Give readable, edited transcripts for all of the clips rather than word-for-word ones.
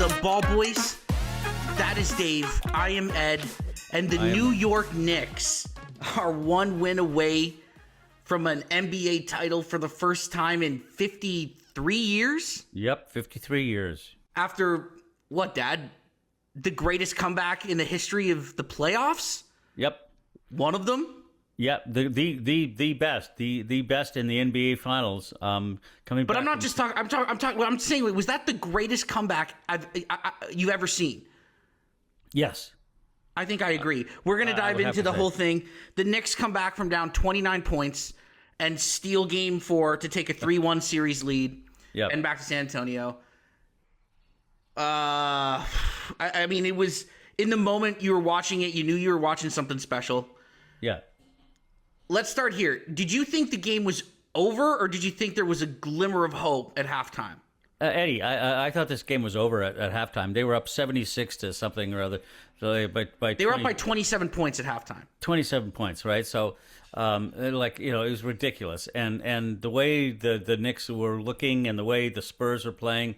the Ball Boys? That is Dave. I am Ed. And the New York Knicks are one win away from an NBA title for the first time in 53 years? Yep, 53 years. After, what, Dad? The greatest comeback in the history of the playoffs? Yep. One of them? Yep, the best in the NBA Finals. Coming But back I'm not just talking. I'm talking. I'm saying, was that the greatest comeback you've ever seen? Yes. I think I agree. We're going to dive into the whole thing. The Knicks come back from down 29 points and steal Game 4 to take a 3-1 series lead. Yep. And back to San Antonio. I mean, it was in the moment you were watching it. You knew you were watching something special. Yeah. Let's start here. Did you think the game was over, or did you think there was a glimmer of hope at halftime? Eddie, I thought this game was over at halftime. They were up 76 to something or other. So they were up by 27 points at halftime. 27 points, right? So, it was ridiculous. And the way the Knicks were looking and the way the Spurs were playing,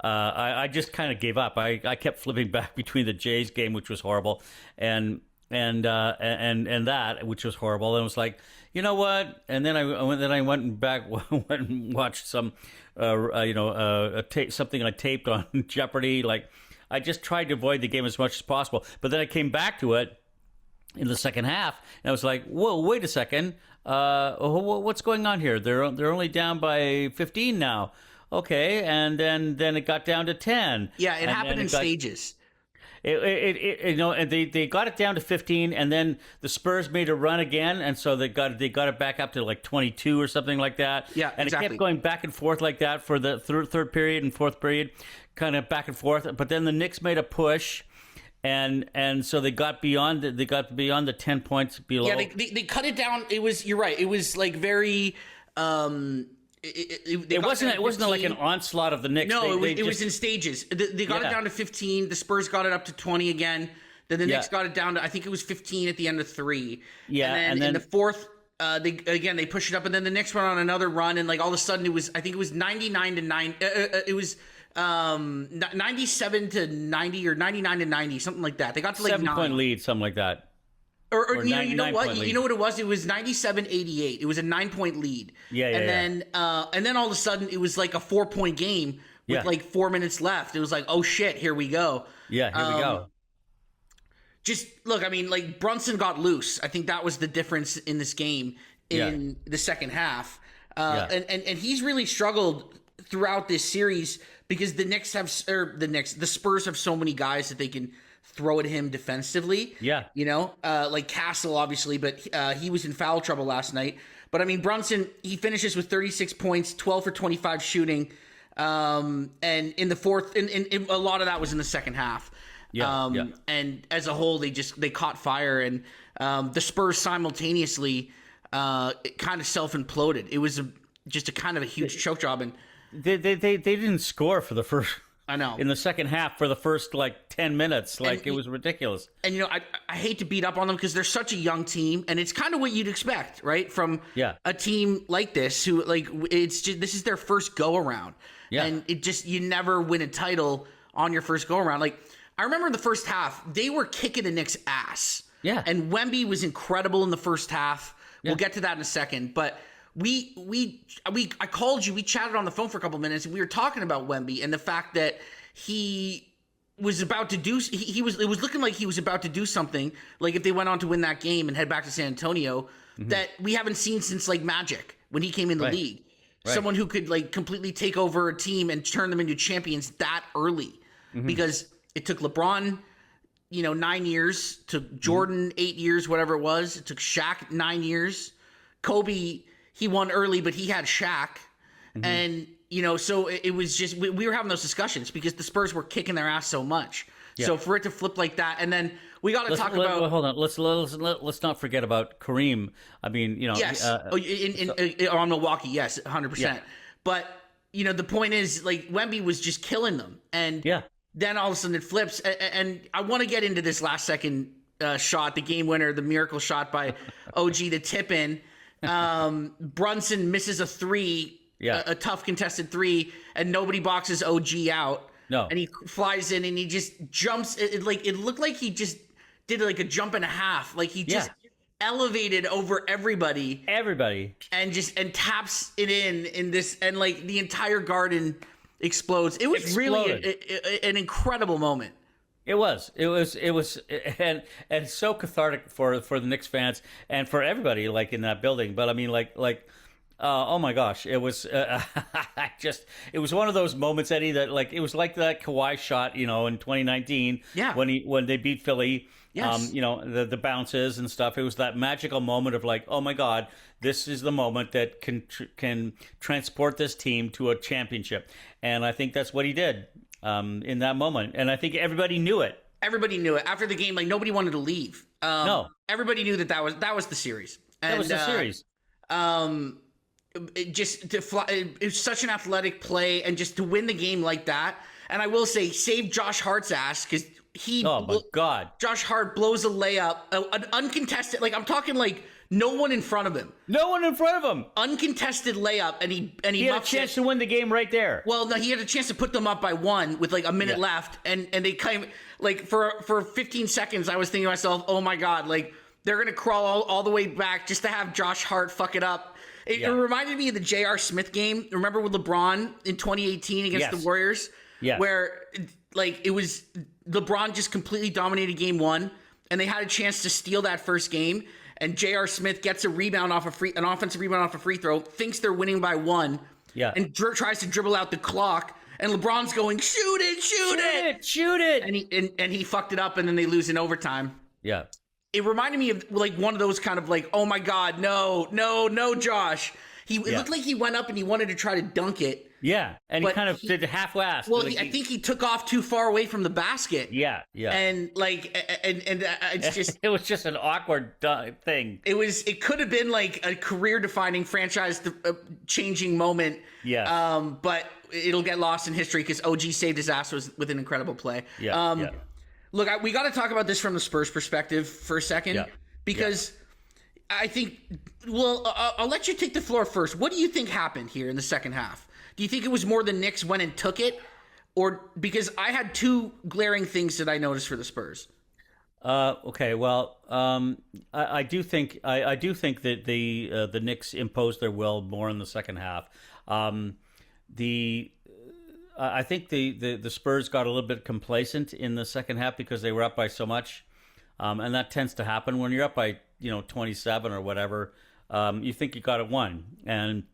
I just kind of gave up. I kept flipping back between the Jays game, which was horrible, and that, which was horrible, and it was like, you know what? And then I went and watched some, something I taped on Jeopardy. Like, I just tried to avoid the game as much as possible. But then I came back to it in the second half, and I was like, whoa, wait a second, what's going on here? They're only down by 15 now. Okay, and then it got down to 10. Yeah, it happened in stages. And they got it down to 15, and then the Spurs made a run again, and so they got it back up to like 22 or something like that. Yeah, and exactly. It kept going back and forth like that for the third period and fourth period, kind of back and forth. But then the Knicks made a push, and so they got beyond the 10 points below. Yeah, they cut it down. You're right. It was like very. It wasn't like an onslaught of the Knicks. No, it was in stages. They got it down to 15. The Spurs got it up to 20 again. Then the Knicks got it down to, I think it was 15 at the end of 3. Yeah, and then in the fourth, they pushed it up, and then the Knicks went on another run, and like all of a sudden it was 99 to 9. It was 97 to 90 or 99 to 90, something like that. They got to like 7-point lead, something like that. Or you know what? You know what it was? It was 97-88. It was a 9-point lead. Yeah. And then all of a sudden it was like a 4-point game with like 4 minutes left. It was like, oh shit, here we go. Yeah, here we go. Just look, I mean, like Brunson got loose. I think that was the difference in this game in the second half. And he's really struggled throughout this series because the Spurs have so many guys that they can throw at him defensively. Yeah. Like Castle, obviously, but he was in foul trouble last night. But I mean, Brunson, he finishes with 36 points, 12 for 25 shooting. And in the fourth, and a lot of that was in the second half. And as a whole, they caught fire, and the Spurs simultaneously kind of self-imploded. It was just a kind of a huge choke job. And they didn't score for the first. I know. In the second half for the first, 10 minutes. It was ridiculous. And, I hate to beat up on them because they're such a young team, and it's kind of what you'd expect, right? From a team like this who, this is their first go-around. Yeah. And you never win a title on your first go-around. I remember in the first half, they were kicking the Knicks' ass. Yeah. And Wemby was incredible in the first half. Yeah. We'll get to that in a second. But I called you. We chatted on the phone for a couple minutes, and we were talking about Wemby and the fact that he was about to do. It was looking like he was about to do something. Like if they went on to win that game and head back to San Antonio, that we haven't seen since Magic when he came in the league. Right. Someone who could completely take over a team and turn them into champions that early, because it took LeBron, 9 years, took Jordan 8 years, whatever it was. It took Shaq 9 years. Kobe, he won early, but he had Shaq. And, so it was just, we were having those discussions because the Spurs were kicking their ass so much. Yeah. So for it to flip like that, and then we got to talk about. Hold on, let's not forget about Kareem. I mean, yes, on Milwaukee, yes, 100%. Yeah. But the point is, Wemby was just killing them, and then all of a sudden it flips. And I want to get into this last second shot, the game winner, the miracle shot by OG, the tip in. Brunson misses a three, a tough contested three, and nobody boxes OG out. No. And he flies in and he just jumps. It looked like he just did like a jump and a half. Like he just elevated over everybody. And taps it in this, and like the entire garden explodes. It was really an incredible moment. It was, and so cathartic for the Knicks fans and for everybody like in that building. But I mean, oh my gosh, it was it was one of those moments, Eddie, that like it was like that Kawhi shot, in 2019, when they beat Philly. Yes. The bounces and stuff. It was that magical moment of like, oh my God, this is the moment that can transport this team to a championship. And I think that's what he did in that moment. And I think everybody knew it. Everybody knew it after the game. Like nobody wanted to leave. No, everybody knew that was the series. And, that was the series. It was such an athletic play, and just to win the game like that. And I will say, save Josh Hart's ass, because oh my God, Josh Hart blows a layup, an uncontested. Like I'm talking like no one in front of him. Uncontested layup, and he had a chance to win the game right there. Well, no, he had a chance to put them up by one with like a minute left, and they kind of like for 15 seconds, I was thinking to myself, oh my God, like they're gonna crawl all the way back just to have Josh Hart fuck it up. It reminded me of the J.R. Smith game. Remember with LeBron in 2018 against the Warriors? Yeah. Where like it was LeBron just completely dominated game one, and they had a chance to steal that first game. And J.R. Smith gets an offensive rebound off a free throw, thinks they're winning by one, and tries to dribble out the clock. And LeBron's going, shoot it. And he fucked it up, and then they lose in overtime. Yeah. It reminded me of like one of those kind of like, oh my God, no, Josh. It looked like he went up and he wanted to try to dunk it. Yeah, and he kind of did half-assed. Well, I think he took off too far away from the basket. Yeah. And it's just it was just an awkward thing. It could have been like a career-defining, franchise-changing moment. Yeah. But it'll get lost in history because OG saved his ass with an incredible play. Yeah. Look, we got to talk about this from the Spurs perspective for a second, because I think. Well, I'll let you take the floor first. What do you think happened here in the second half? Do you think it was more the Knicks went and took it, or because I had two glaring things that I noticed for the Spurs? Okay, well, I do think that the Knicks imposed their will more in the second half. I think the Spurs got a little bit complacent in the second half because they were up by so much, and that tends to happen when you're up by 27 or whatever. You think you got it won, and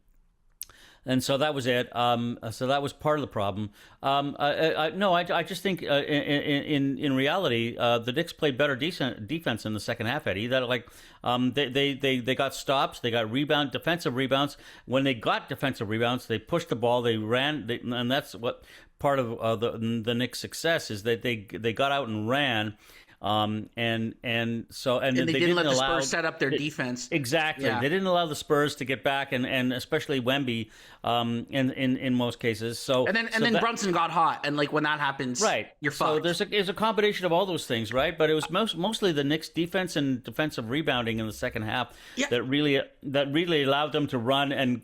so that was it. So that was part of the problem. I just think in reality, the Knicks played better defense in the second half, Eddie. That they got stops, they got defensive rebounds. When they got defensive rebounds, they pushed the ball, they ran, and that's what part of the Knicks' success is that they got out and ran. And they didn't let the allow Spurs set up their defense. Exactly. Yeah. They didn't allow the Spurs to get back, and especially Wemby, in most cases. And then Brunson got hot, and like when that happens, right, you're fucked. So there's a combination of all those things, right? But it was mostly the Knicks' defense and defensive rebounding in the second half that really allowed them to run and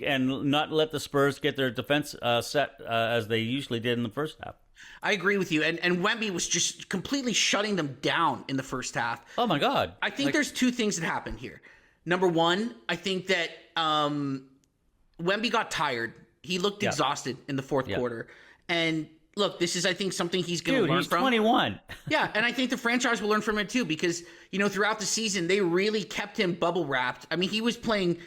not let the Spurs get their defense set as they usually did in the first half. I agree with you. And Wemby was just completely shutting them down in the first half. Oh, my God. I think there's two things that happened here. Number one, I think that Wemby got tired. He looked exhausted in the fourth quarter. And look, this is, I think, something he's going to learn from. He's 21. Yeah, and I think the franchise will learn from it too because, throughout the season, they really kept him bubble wrapped. I mean, he was playing,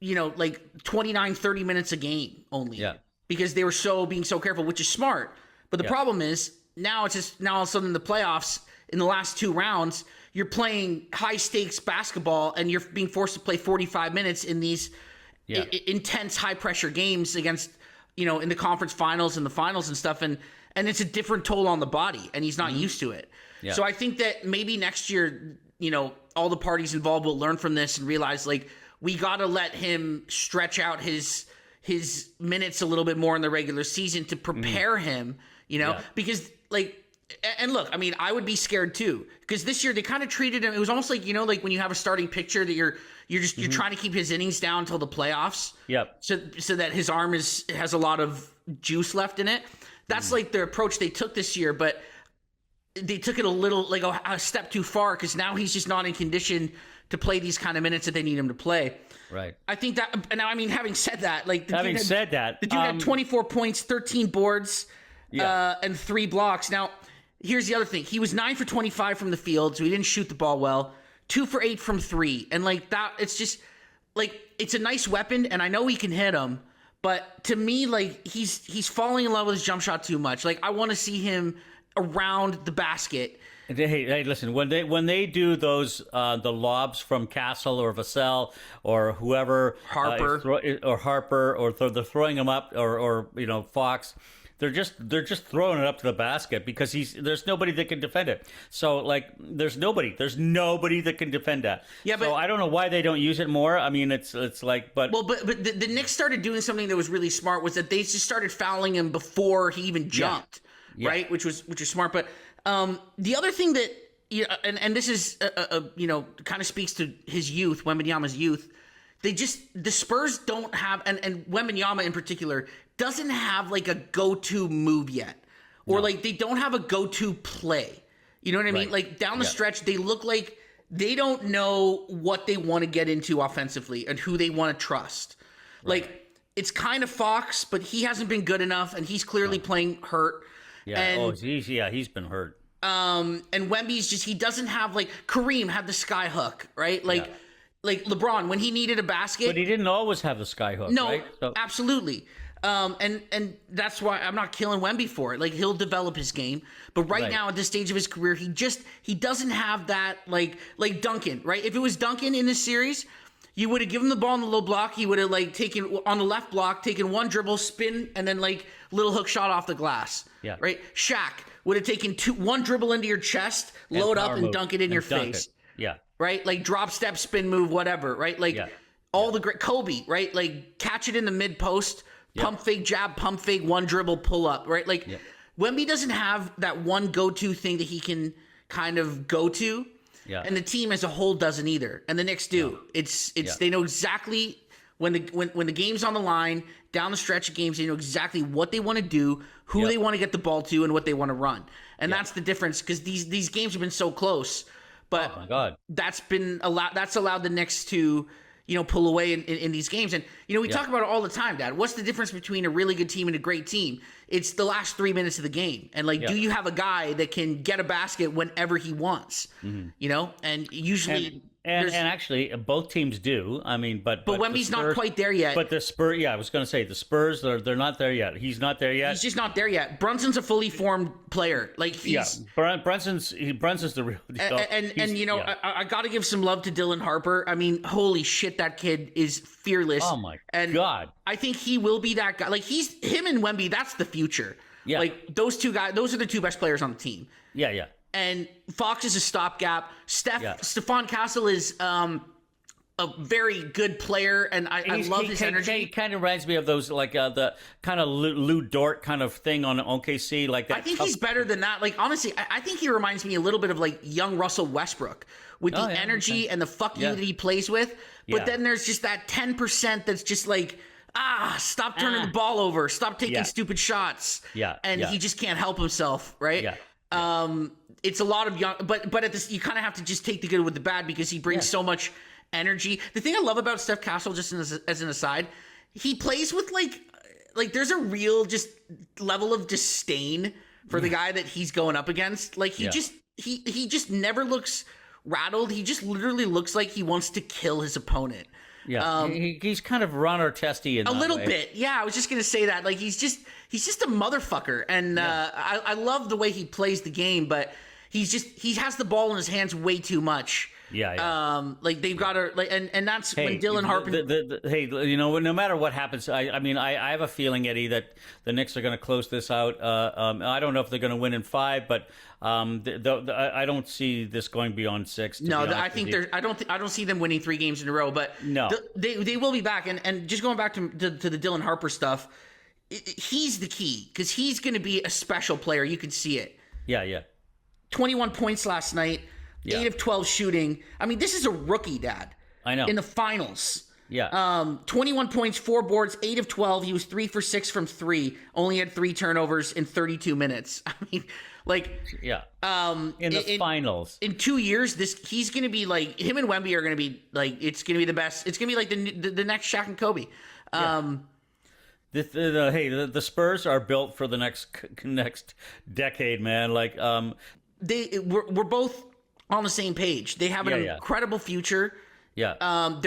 like 29, 30 minutes a game only. Yeah. Because they were being so careful, which is smart. But the problem is now all of a sudden in the playoffs, in the last two rounds, you're playing high stakes basketball and you're being forced to play 45 minutes in these intense high pressure games against, in the conference finals and the finals and stuff. And it's a different toll on the body and he's not used to it. Yeah. So I think that maybe next year, all the parties involved will learn from this and realize like we got to let him stretch out his minutes a little bit more in the regular season to prepare him. Because like, and look, I mean, I would be scared too, because this year they kind of treated him. It was almost like, like when you have a starting pitcher that you're trying to keep his innings down until the playoffs. Yep. So that his arm has a lot of juice left in it. That's like their approach they took this year, but they took it a little like a step too far because now he's just not in condition to play these kind of minutes that they need him to play. Right. I think that, and now, I mean, having said that, like the Having said that, the dude had 24 points, 13 boards, Yeah. and 3 blocks. Now, here's the other thing: he was 9 for 25 from the field, so he didn't shoot the ball well. 2 for 8 from 3, and like that, it's just like it's a nice weapon, and I know he can hit them, but to me, like he's falling in love with his jump shot too much. Like I want to see him around the basket. Hey, listen. When they do those the lobs from Castle or Vassell or whoever Harper. or they're throwing them up or Fox, they're just throwing it up to the basket because there's nobody that can defend it. So like there's nobody that can defend that. Yeah, but so I don't know why they don't use it more. I mean, it's like but the Knicks started doing something that was really smart was that they just started fouling him before he even jumped, right? Which was smart, but. The other thing that, and this is, kind of speaks to his youth, Wembanyama's youth. The Spurs don't have, and Wembanyama in particular, doesn't have like a go-to move yet. Or like they don't have a go-to play. You know what I mean? Like down the stretch, they look like they don't know what they want to get into offensively and who they want to trust. Right. Like it's kind of Fox, but he hasn't been good enough and he's clearly playing hurt. Yeah. And, he's been hurt. And Wemby's he doesn't have like Kareem had the sky hook, right? Like LeBron when he needed a basket. But he didn't always have the sky hook, no, right? So, absolutely. And that's why I'm not killing Wemby for it. Like he'll develop his game, but right now at this stage of his career, he doesn't have that like Duncan, right? If it was Duncan in this series, you would have given him the ball in the low block. He would have like taken on the left block, taken one dribble, spin, and then like little hook shot off the glass. Yeah. Right. Shaq would have taken one dribble into your chest, load up, and dunk it in your face. Yeah. Right. Like drop, step, spin, move, whatever. Right. Like all the great Kobe. Right. Like catch it in the mid post, pump fake, jab, pump fake, one dribble, pull up. Right. Like Wemby doesn't have that one go-to thing that he can kind of go to. Yeah. And the team as a whole doesn't either. And the Knicks do. Yeah. It's they know exactly when the game's on the line, down the stretch of games, they know exactly what they want to do, who they want to get the ball to, and what they want to run. And that's the difference because these games have been so close. But oh my God. That's allowed the Knicks to, pull away in these games. And, we talk about it all the time, Dad. What's the difference between a really good team and a great team? It's the last 3 minutes of the game. And, do you have a guy that can get a basket whenever he wants? Mm-hmm. And usually... And actually, both teams do. I mean, but Wemby's not quite there yet. But the Spurs, I was going to say the Spurs, they're not there yet. He's not there yet. He's just not there yet. Brunson's a fully formed player. Like he's Brunson's the real deal. I got to give some love to Dylan Harper. I mean, holy shit, that kid is fearless. Oh my God! I think he will be that guy. Like him and Wemby. That's the future. Yeah. Like those two guys. Those are the two best players on the team. Yeah. Yeah. And Fox is a stopgap. Stephon Castle is a very good player, and I love his energy. He kind of reminds me of those, like the kind of Lou Dort kind of thing on OKC, like that. I think he's better than that. Like honestly, I think he reminds me a little bit of like young Russell Westbrook with the energy and the fuck you that he plays with. But then there's just that 10% that's just like. Stop turning the ball over. Stop taking stupid shots. Yeah. And he just can't help himself, right? Yeah. It's a lot of young, but at this, you kind of have to just take the good with the bad because he brings so much energy. The thing I love about Steph Castle, just as an aside, he plays with like there's a real just level of disdain for the guy that he's going up against. Like he just never looks rattled. He just literally looks like he wants to kill his opponent. Yeah, he's kind of Ron Artesti in a little way. bit. Yeah, I was just gonna say that. Like he's just a motherfucker, and I love the way he plays the game, but he has the ball in his hands way too much. Yeah. Like they've got to and that's when Dylan Harper. No matter what happens, I mean, I have a feeling, Eddie, that the Knicks are going to close this out. I don't know if they're going to win in 5, but I don't see this going beyond 6. No, I think I don't see them winning 3 games in a row. But no, they will be back. And just going back to the Dylan Harper stuff, he's the key because he's going to be a special player. You can see it. Yeah. 21 points last night. 8 of 12 shooting. I mean, this is a rookie, Dad. I know. In the finals. Yeah. 21 points, 4 boards, 8 of 12. He was 3 for 6 from 3. Only had 3 turnovers in 32 minutes. I mean, like, yeah. In the finals. In 2 years, he's going to be like, him and Wemby are going to be like, it's going to be the best. It's going to be like the next Shaq and Kobe. The Spurs are built for the next decade, man. Like, we're both on the same page. They have an incredible future. Yeah.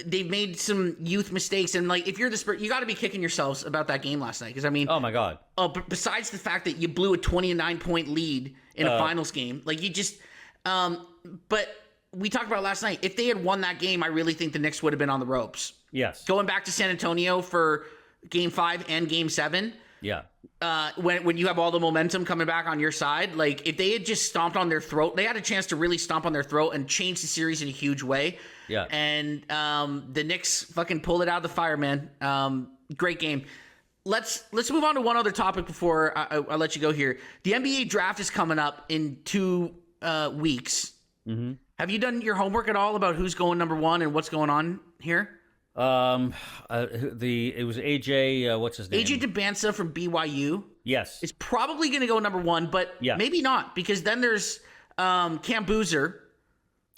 They've made some youth mistakes, and like, if you're the Spurs, you got to be kicking yourselves about that game last night. Because I mean, oh my God. But besides the fact that you blew a 29-point lead in a finals game, like you just, but we talked about last night. If they had won that game, I really think the Knicks would have been on the ropes. Yes. Going back to San Antonio for Game 5 and Game 7. Yeah. When you have all the momentum coming back on your side, like if they had just stomped on their throat, they had a chance to really stomp on their throat and change the series in a huge way. Yeah. And the Knicks fucking pulled it out of the fire, man. Great game. Let's move on to one other topic before I let you go here. The NBA draft is coming up in 2 weeks. Mm-hmm. Have you done your homework at all about who's going number 1 and what's going on here? It was AJ. What's his name? AJ DeBansa from BYU. Yes, is probably going to go number 1, but maybe not, because then there's Cam Boozer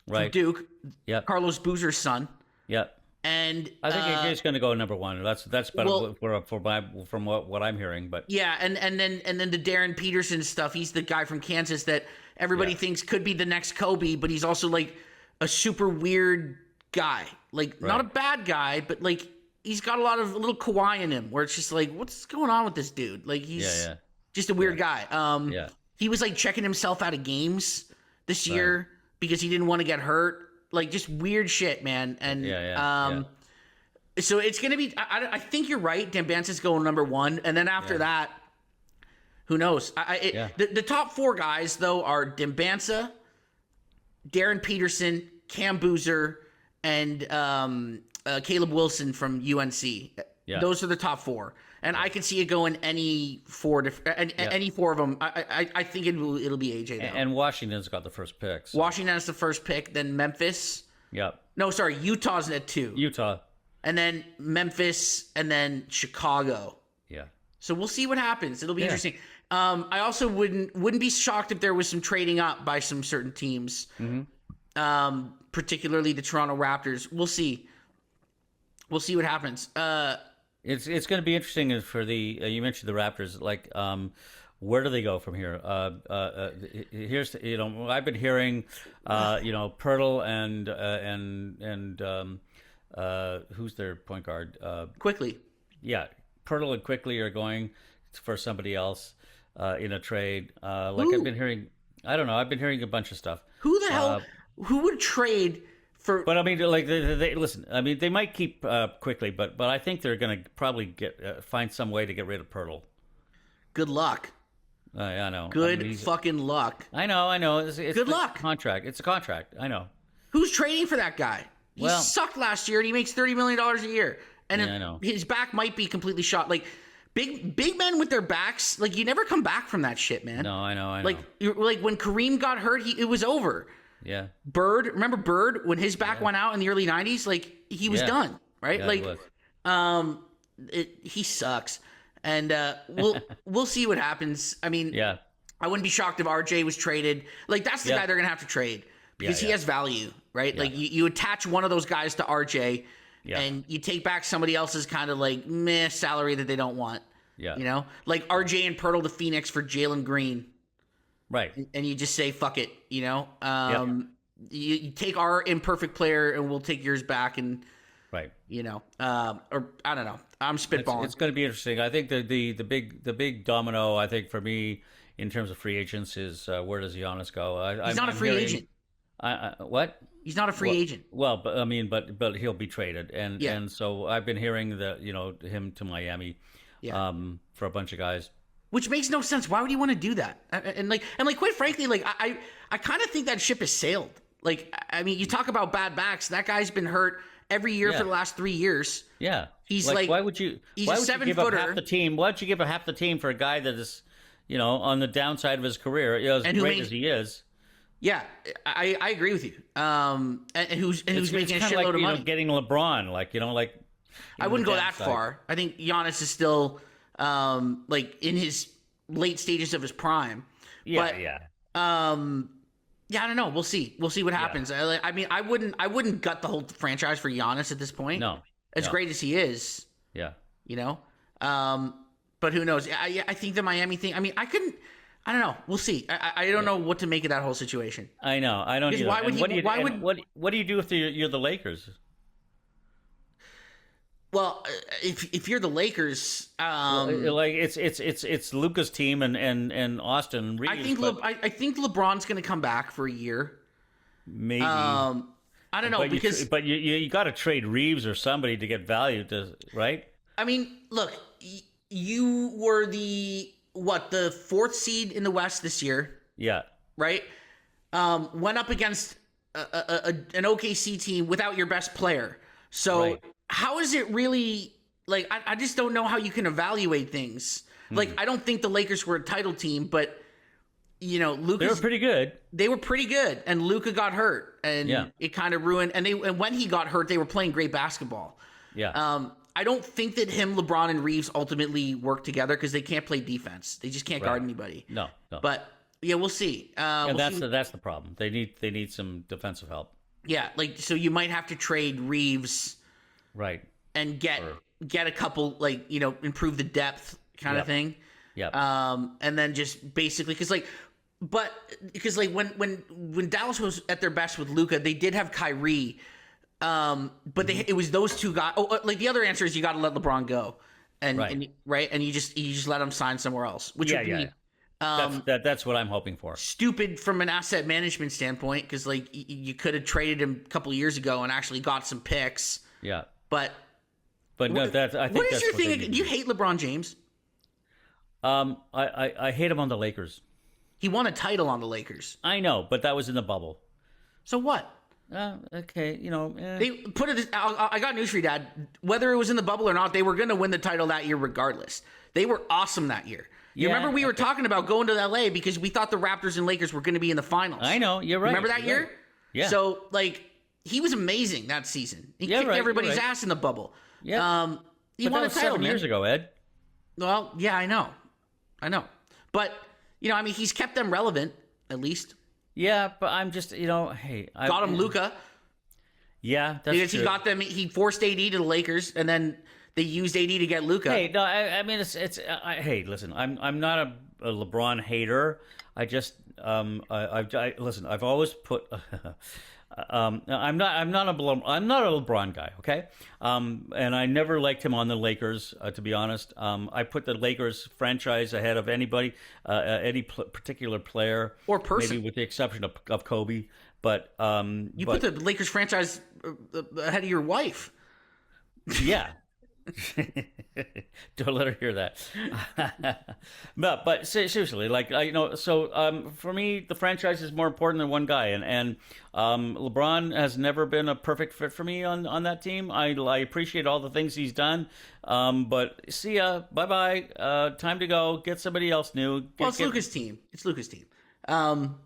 from Duke. Yeah, Carlos Boozer's son. Yeah, and I think AJ's going to go number 1. That's better from what I'm hearing. But yeah, and then the Darren Peterson stuff. He's the guy from Kansas that everybody thinks could be the next Kobe, but he's also like a super weird guy. Like, not a bad guy, but like he's got a little Kawhi in him, where it's just like, what's going on with this dude? Like, he's just a weird guy. He was like checking himself out of games this year because he didn't want to get hurt. Like, just weird shit, man. And so it's gonna be. I think you're right. Dambansa's going number 1, and then after that, who knows? The top 4 guys though are Dambansa, Darren Peterson, Cam Boozer, and Caleb Wilson from UNC. Yeah. Those are the top 4, and I can see it going any 4 any 4 of them. I think it'll be AJ though. And Washington's got the first pick. So. Washington has the first pick, then Memphis. Yep. No, sorry, Utah's at 2. Utah, and then Memphis, and then Chicago. Yeah. So we'll see what happens. It'll be interesting. I also wouldn't be shocked if there was some trading up by some certain teams. Mm-hmm. Particularly the Toronto Raptors. We'll see. We'll see what happens. It's going to be interesting for the you mentioned the Raptors. Like, where do they go from here? Here's I've been hearing, Pirtle and who's their point guard? Quickly. Yeah, Pirtle and Quickly are going for somebody else in a trade. I've been hearing. I don't know. I've been hearing a bunch of stuff. Who the hell? Who would trade for? But I mean, like they listen. I mean, they might keep Quickly, but I think they're going to probably find some way to get rid of Pirtle. Good luck. I know. Good fucking luck. I know. It's good luck. Contract. It's a contract. I know. Who's trading for that guy? He sucked last year, and he makes $30 million a year. And I know. His back might be completely shot. Like, big men with their backs, like, you never come back from that shit, man. No, I know. Like when Kareem got hurt, it was over. Yeah. Remember Bird, when his back went out in the early 90s? Like, he was done, right? Yeah, he sucks. And we'll see what happens. I mean, I wouldn't be shocked if RJ was traded. Like, that's the guy they're going to have to trade because he has value, right? Yeah. Like, you attach one of those guys to RJ and you take back somebody else's kind of like meh salary that they don't want. Yeah. You know? Like RJ and Pirtle to Phoenix for Jalen Green. Right. And you just say, fuck it, you know? You take our imperfect player and we'll take yours back and right. You know, or I don't know. I'm spitballing. It's going to be interesting. I think the big domino, I think for me in terms of free agents is where does Giannis go? He's not a free agent. What? He's not a free agent. Well, but I mean, but he'll be traded, and so I've been hearing that him to Miami, for a bunch of guys. Which makes no sense. Why would he want to do that? And quite frankly, like I kind of think that ship has sailed. Like, I mean, you talk about bad backs. That guy's been hurt every year for the last 3 years. Yeah, he's like why would you? He's why a would 7-footer. You give up half the team? Why would you give up half the team for a guy that is, on the downside of his career, as great as he is? Yeah, I agree with you. And who's making a kind of shitload like, of money? getting LeBron, I wouldn't go that downside. far. I think Giannis is still like in his late stages of his prime. Yeah, But yeah. yeah, I don't know. We'll see. We'll see what happens. I mean, I wouldn't gut the whole franchise for Giannis at this point. No, As no. great as he is, Yeah. you know. But who knows? I think the Miami thing. I mean, I don't know. We'll see. I don't know what to make of that whole situation. I know. I don't. Because Either. why would And he- What do you? why and would- what do you do if you're the Lakers? Well, if you're the Lakers, Like it's Luka's team and Austin Reeves. I think LeBron's going to come back for a year. maybe. I don't know because but you got to trade Reeves or somebody to get value to right. I mean, look, you were the fourth seed in the West this year, Yeah. right? Went up against an OKC team without your best player. So Right. how is it really like? I just don't know how you can evaluate things. Like I don't think the Lakers were a title team, but you know, They were pretty good. they were pretty good, and Luka got hurt, and Yeah. it kind of ruined. And when he got hurt, they were playing great basketball. Yeah. I don't think that LeBron, and Reeves ultimately work together because they can't play defense. They just can't guard anybody. no. But yeah, we'll see. And We'll see. that's the problem. They need some defensive help. Yeah, like so you might have to trade Reeves Right. and get a couple improve the depth kind of Yep. thing. Yeah. And then just basically because when Dallas was at their best with Luka, they did have Kyrie. But it was those two guys. Oh, like the other answer is you got to let LeBron go, and you just let him sign somewhere else, which would be That's what I'm hoping for. stupid from an asset management standpoint because like you could have traded him a couple of years ago and actually got some picks. Yeah. But No, I think what is that's your what they thing? need. Do you hate LeBron James? I hate him on the Lakers. He won a title on the Lakers. I know, but that was in the bubble. So what? Okay, They put it. I got news for you, Dad. Whether it was in the bubble or not, they were going to win the title that year regardless. They were awesome that year. You Yeah, remember we were talking about going to LA because we thought the Raptors and Lakers were going to be in the finals. I know, you're right. Remember that You're year? right. Yeah. So like he was amazing that season. He kicked right, everybody's you're right. ass in the bubble. Yeah. He But won that a was title 7 man. years ago, Ed. Well, yeah, I know, but I mean, he's kept them relevant at least. Yeah, but I'm just, hey, Got him Luka. Yeah, that's Because true. he got them. He forced AD to the Lakers, and then they used AD to get Luka. Hey, no, I mean it's hey, listen, I'm not a LeBron hater. I just listen. I've always put. I'm not a LeBron guy, okay? And I never liked him on the Lakers, to be honest. I put the Lakers franchise ahead of anybody, any particular player Or person. maybe with the exception of Kobe. But You put the Lakers franchise ahead of your wife. yeah. Don't let her hear that. but seriously, so for me, the franchise is more important than one guy, and LeBron has never been a perfect fit for me on that team. I appreciate all the things he's done, but see ya, bye bye. Time to go. Get somebody else new. Well, it's Luka's team. It's Luka's team.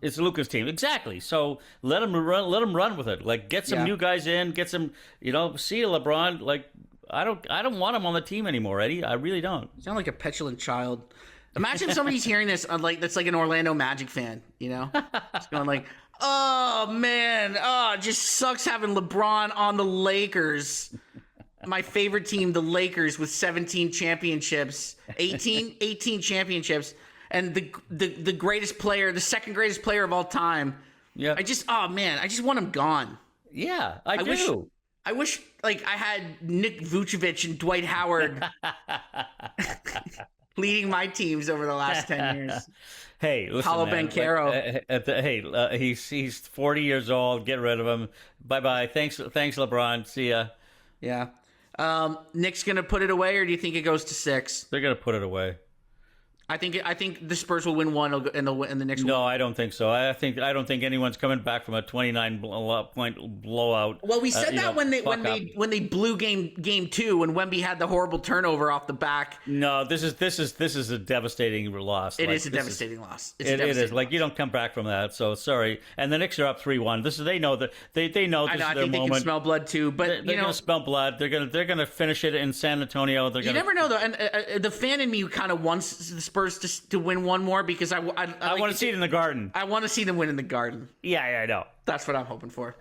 It's Luka's team, exactly. So let him run with it. Like get some new guys in, get some, see ya, LeBron. Like I don't want him on the team anymore, Eddie. I really don't. You sound like a petulant child. Imagine somebody's hearing this that's like an Orlando Magic fan, It's going like, oh man, it just sucks having LeBron on the Lakers. My favorite team, the Lakers, with 17 championships, 18 championships, and the greatest player, the second greatest player of all time. Yeah. I just want him gone. Yeah, I do. I wish like I had Nick Vucevic and Dwight Howard leading my teams over the last 10 years. Hey, listen, Paolo man, Banchero. He's 40 years old. Get rid of him. Bye bye. Thanks, LeBron. See ya. Yeah. Nick's gonna put it away, or do you think it goes to 6? They're gonna put it away. I think the Spurs will win one and the Knicks will No, win. I don't think so. I don't think anyone's coming back from a 29-point blowout. Well, we said that when they blew game 2 when Wemby had the horrible turnover off the back. No, this is a devastating loss. It is a devastating loss. It is. Like, you don't come back from that. So sorry. And the Knicks are up 3-1. They know that they know this is their moment. I think they can smell blood too, but they're going to smell blood. They're going to finish it in San Antonio. You never know though. And the fan in me kind of wants the Spurs to win one more because I want to see it in the Garden. I want to see them win in the Garden. Yeah, I know. That's what I'm hoping for.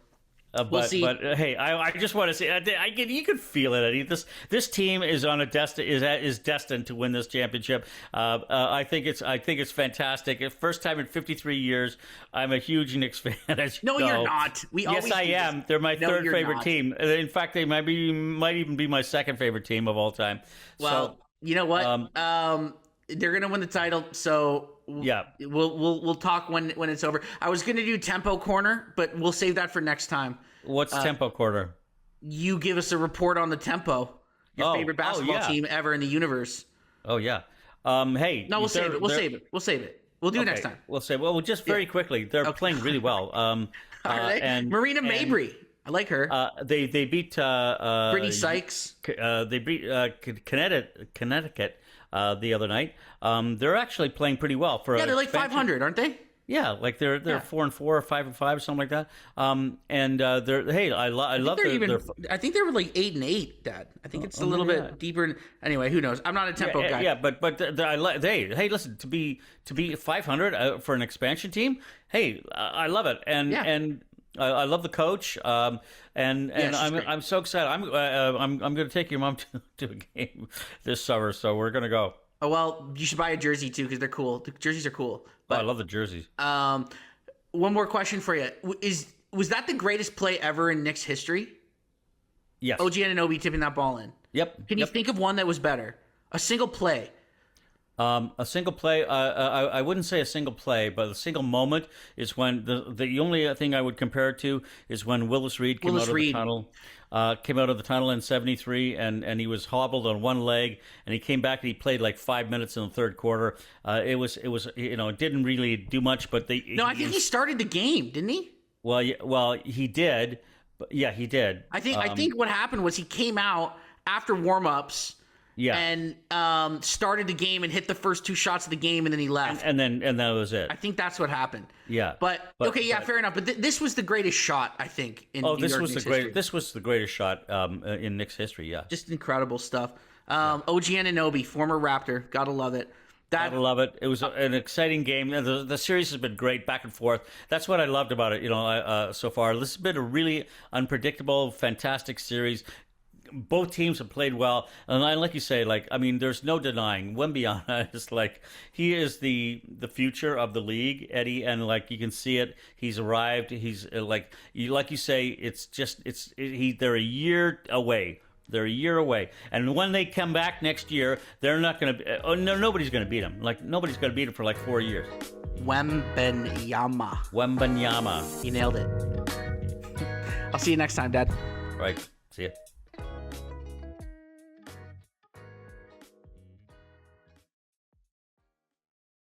We'll see. But hey, I just want to say, you could feel it, Eddie. This team is on is destined to win this championship. I think it's fantastic. First time in 53 years. I'm a huge Knicks fan. As you know. You're not. Yes, I am. They're my third favorite team. In fact, they might even be my second favorite team of all time. Well, so, you know what? They're gonna win the title, so yeah, we'll talk when it's over. I was gonna do tempo corner, but we'll save that for next time. What's tempo corner? You give us a report on the tempo, your favorite basketball team ever in the universe. Oh yeah. Hey, no, we'll save it. We'll save it. We'll do it next time. We'll say. Well, just very quickly, they're playing really well. Are they? And Marina Mabry. I like her. They beat Brittany Sykes. They beat Connecticut the other night. They're actually playing pretty well for. Yeah, they're like 500, aren't they? Yeah, like they're 4-4 or 5-5 or something like that. And they're I love their. I think they were like 8-8, Dad. I think it's a little bit deeper. Anyway, who knows? I'm not a tempo guy. Yeah, but hey, listen, to be 500 for an expansion team. Hey, I love it, and I love the coach, and I'm so excited. I'm going to take your mom to a game this summer, so we're going to go. Oh well, you should buy a jersey too because they're cool. The jerseys are cool. But, I love the jerseys. One more question for you: was that the greatest play ever in Knicks history? Yes. OG Anunoby tipping that ball in. Yep. Can you think of one that was better? A single play. A single play. I wouldn't say a single play, but a single moment is when the only thing I would compare it to is when Willis Reed came out of the tunnel. Came out of the tunnel in '73, and he was hobbled on one leg, and he came back and he played like 5 minutes in the third quarter. It was it didn't really do much, but I think he started the game, didn't he? Well, he did. But yeah, he did. I think what happened was he came out after warm-ups. Yeah, and started the game and hit the first 2 shots of the game, and then he left. And that was it. I think that's what happened. Yeah, but fair enough. But this was the greatest shot, I think. This was the greatest shot in Knicks history. Yeah, just incredible stuff. OG Anunoby, former Raptor, gotta love it. Gotta love it. It was an exciting game. The series has been great, back and forth. That's what I loved about it. So far, this has been a really unpredictable, fantastic series. Both teams have played well, and like you say, there's no denying Wembanyama is he is the future of the league, Eddie, and you can see it. He's arrived. He's like you say, they're a year away. They're a year away, and when they come back next year, they're not going to. Nobody's going to beat him. Nobody's going to beat him for 4 years. Wembanyama. Wembanyama. He nailed it. I'll see you next time, Dad. Right. See ya.